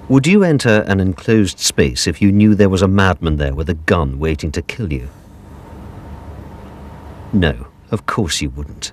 Would you enter an enclosed space if you knew there was a madman there with a gun waiting to kill you? No, of course you wouldn't.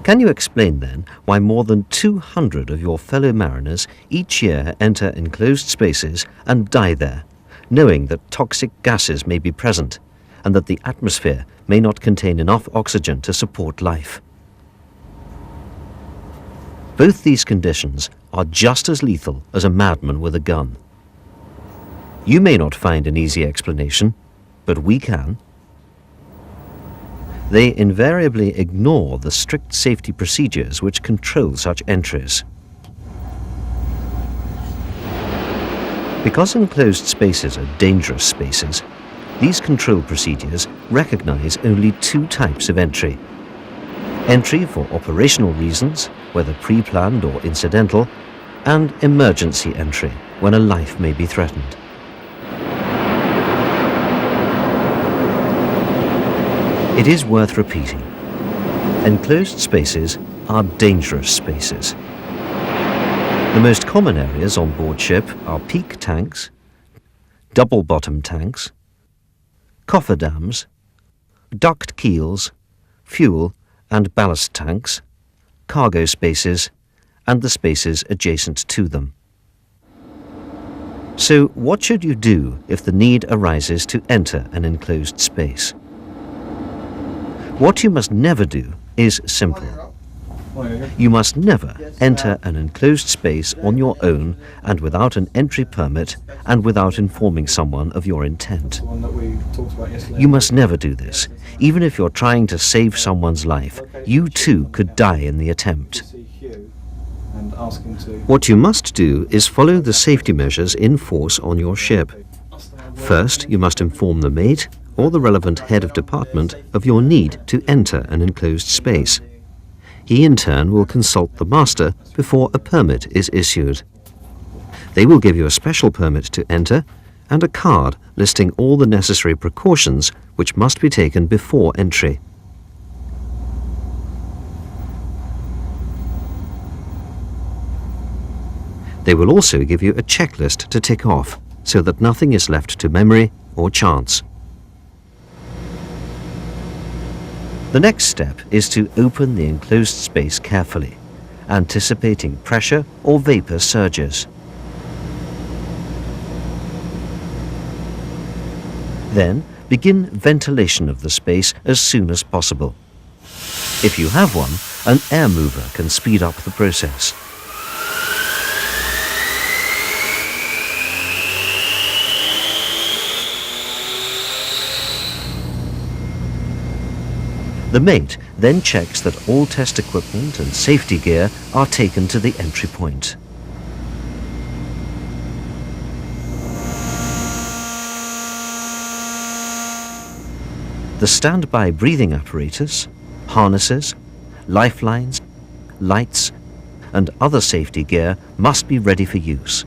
Can you explain then why more than 200 of your fellow mariners each year enter enclosed spaces and die there, knowing that toxic gases may be present and that the atmosphere may not contain enough oxygen to support life? Both these conditions are just as lethal as a madman with a gun. You may not find an easy explanation, but we can. They invariably ignore the strict safety procedures which control such entries. Because enclosed spaces are dangerous spaces, these control procedures recognize only two types of entry: entry for operational reasons, whether pre-planned or incidental, and emergency entry, when a life may be threatened. It is worth repeating. Enclosed spaces are dangerous spaces. The most common areas on board ship are peak tanks, double-bottom tanks, cofferdams, duct keels, fuel and ballast tanks, cargo spaces, and the spaces adjacent to them. So what should you do if the need arises to enter an enclosed space? What you must never do is simple. You must never enter an enclosed space on your own and without an entry permit and without informing someone of your intent. You must never do this. Even if you're trying to save someone's life, you too could die in the attempt. What you must do is follow the safety measures in force on your ship. First, you must inform the mate or the relevant head of department of your need to enter an enclosed space. He in turn will consult the master before a permit is issued. They will give you a special permit to enter and a card listing all the necessary precautions which must be taken before entry. They will also give you a checklist to tick off so that nothing is left to memory or chance. The next step is to open the enclosed space carefully, anticipating pressure or vapor surges. Then begin ventilation of the space as soon as possible. If you have one, an air mover can speed up the process. The mate then checks that all test equipment and safety gear are taken to the entry point. The standby breathing apparatus, harnesses, lifelines, lights, and other safety gear must be ready for use.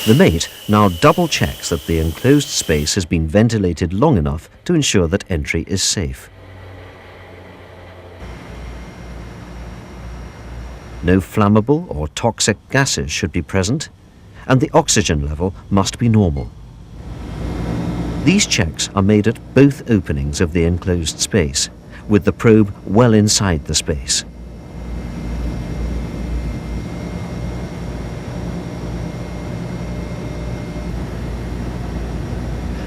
The mate now double checks that the enclosed space has been ventilated long enough to ensure that entry is safe. No flammable or toxic gases should be present, and the oxygen level must be normal. These checks are made at both openings of the enclosed space, with the probe well inside the space.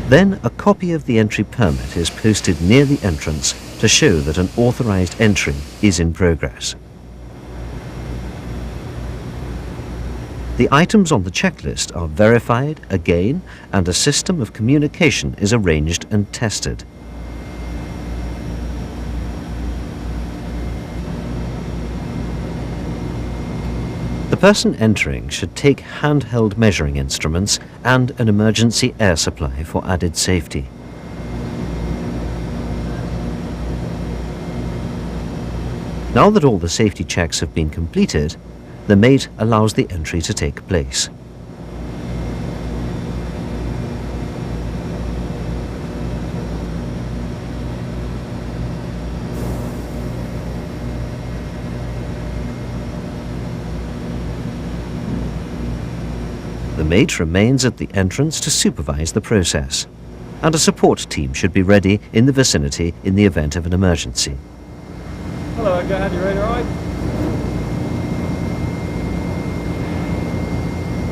Then a copy of the entry permit is posted near the entrance to show that an authorized entry is in progress. The items on the checklist are verified again, and a system of communication is arranged and tested. The person entering should take handheld measuring instruments and an emergency air supply for added safety. Now that all the safety checks have been completed, the mate allows the entry to take place. The mate remains at the entrance to supervise the process, and a support team should be ready in the vicinity in the event of an emergency. Hello again, you ready, alright?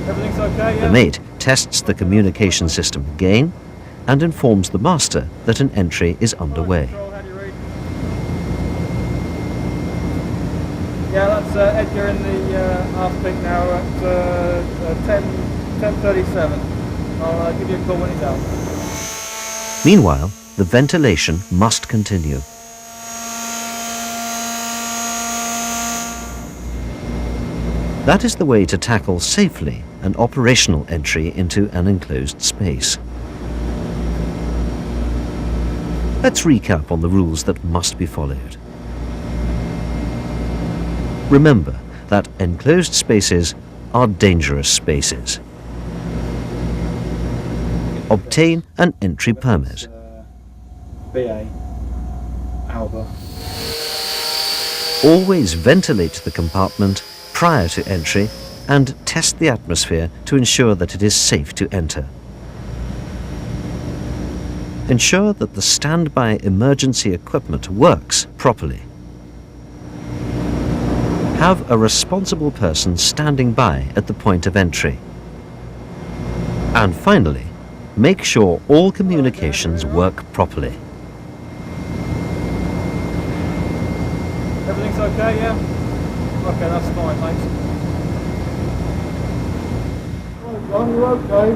Everything's okay, yeah? The mate tests the communication system again and informs the master that an entry is underway. Yeah, that's Edgar in the half peak now at 10:37. I'll give you a call when he's out. Meanwhile, the ventilation must continue. That is the way to tackle safely an operational entry into an enclosed space. Let's recap on the rules that must be followed. Remember that enclosed spaces are dangerous spaces. Obtain an entry permit. BA, Alba. Always ventilate the compartment prior to entry and test the atmosphere to ensure that it is safe to enter. Ensure that the standby emergency equipment works properly. Have a responsible person standing by at the point of entry. And finally, make sure all communications work properly. Everything's okay, yeah? Okay, that's fine, thanks. Hello, John, you okay?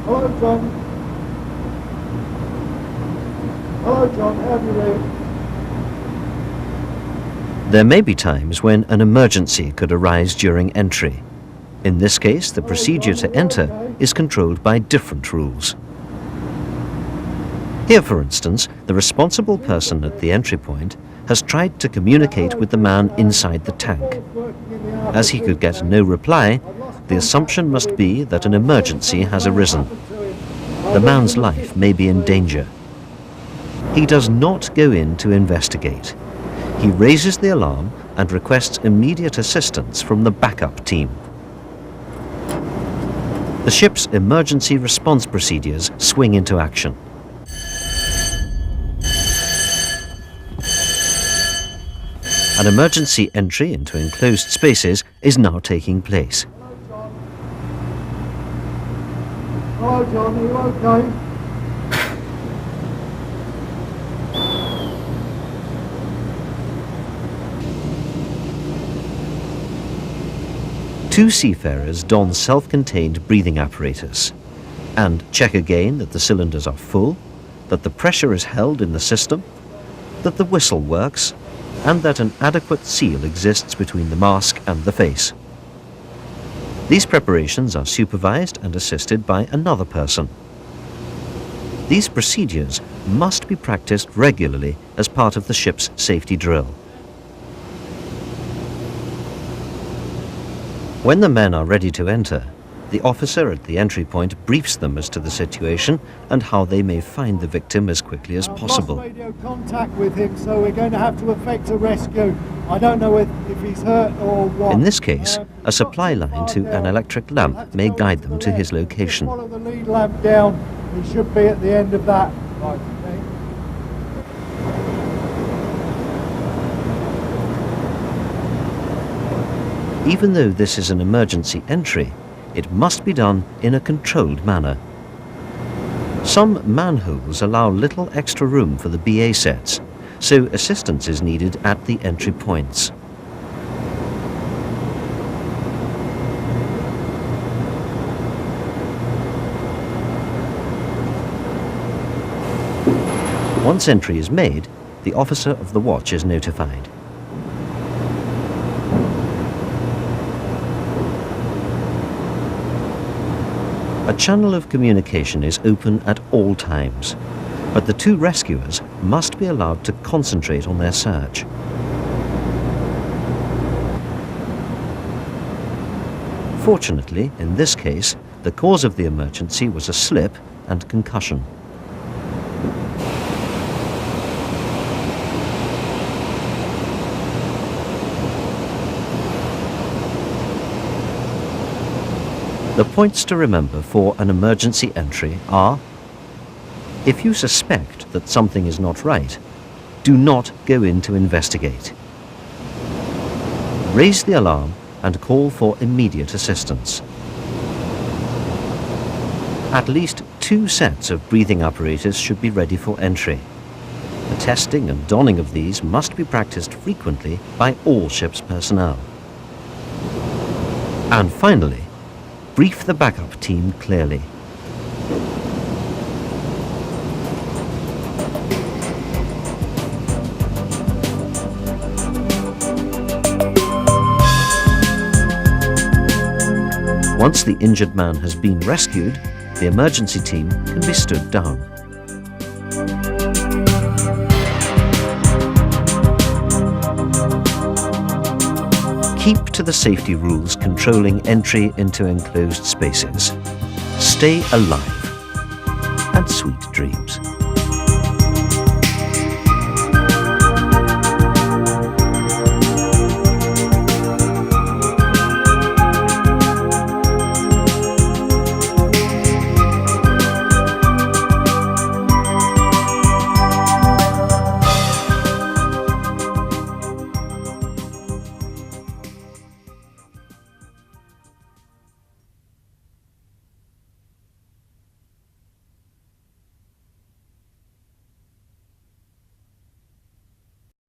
Hello, John. Hello, John, how have you been? There may be times when an emergency could arise during entry. In this case, the procedure to enter is controlled by different rules. Here, for instance, the responsible person at the entry point has tried to communicate with the man inside the tank. As he could get no reply, the assumption must be that an emergency has arisen. The man's life may be in danger. He does not go in to investigate. He raises the alarm and requests immediate assistance from the backup team. The ship's emergency response procedures swing into action. An emergency entry into enclosed spaces is now taking place. Hello, John, are you okay? Two seafarers don self-contained breathing apparatus and check again that the cylinders are full, that the pressure is held in the system, that the whistle works, and that an adequate seal exists between the mask and the face. These preparations are supervised and assisted by another person. These procedures must be practiced regularly as part of the ship's safety drill. When the men are ready to enter, the officer at the entry point briefs them as to the situation and how they may find the victim as quickly as possible. I've lost radio contact with him, so we're going to have to effect a rescue. I don't know if he's hurt or what. In this case, a supply line to an electric lamp may guide them to his location. Follow the lead lamp down. He should be at the end of that. Right, okay. Even though this is an emergency entry, it must be done in a controlled manner. Some manholes allow little extra room for the BA sets, so assistance is needed at the entry points. Once entry is made, the officer of the watch is notified. A channel of communication is open at all times, but the two rescuers must be allowed to concentrate on their search. Fortunately, in this case, the cause of the emergency was a slip and concussion. The points to remember for an emergency entry are: if you suspect that something is not right, do not go in to investigate. Raise the alarm and call for immediate assistance. At least 2 sets of breathing apparatus should be ready for entry. The testing and donning of these must be practiced frequently by all ship's personnel. And finally, brief the backup team clearly. Once the injured man has been rescued, the emergency team can be stood down. Keep to the safety rules controlling entry into enclosed spaces. Stay alive, and sweet dreams.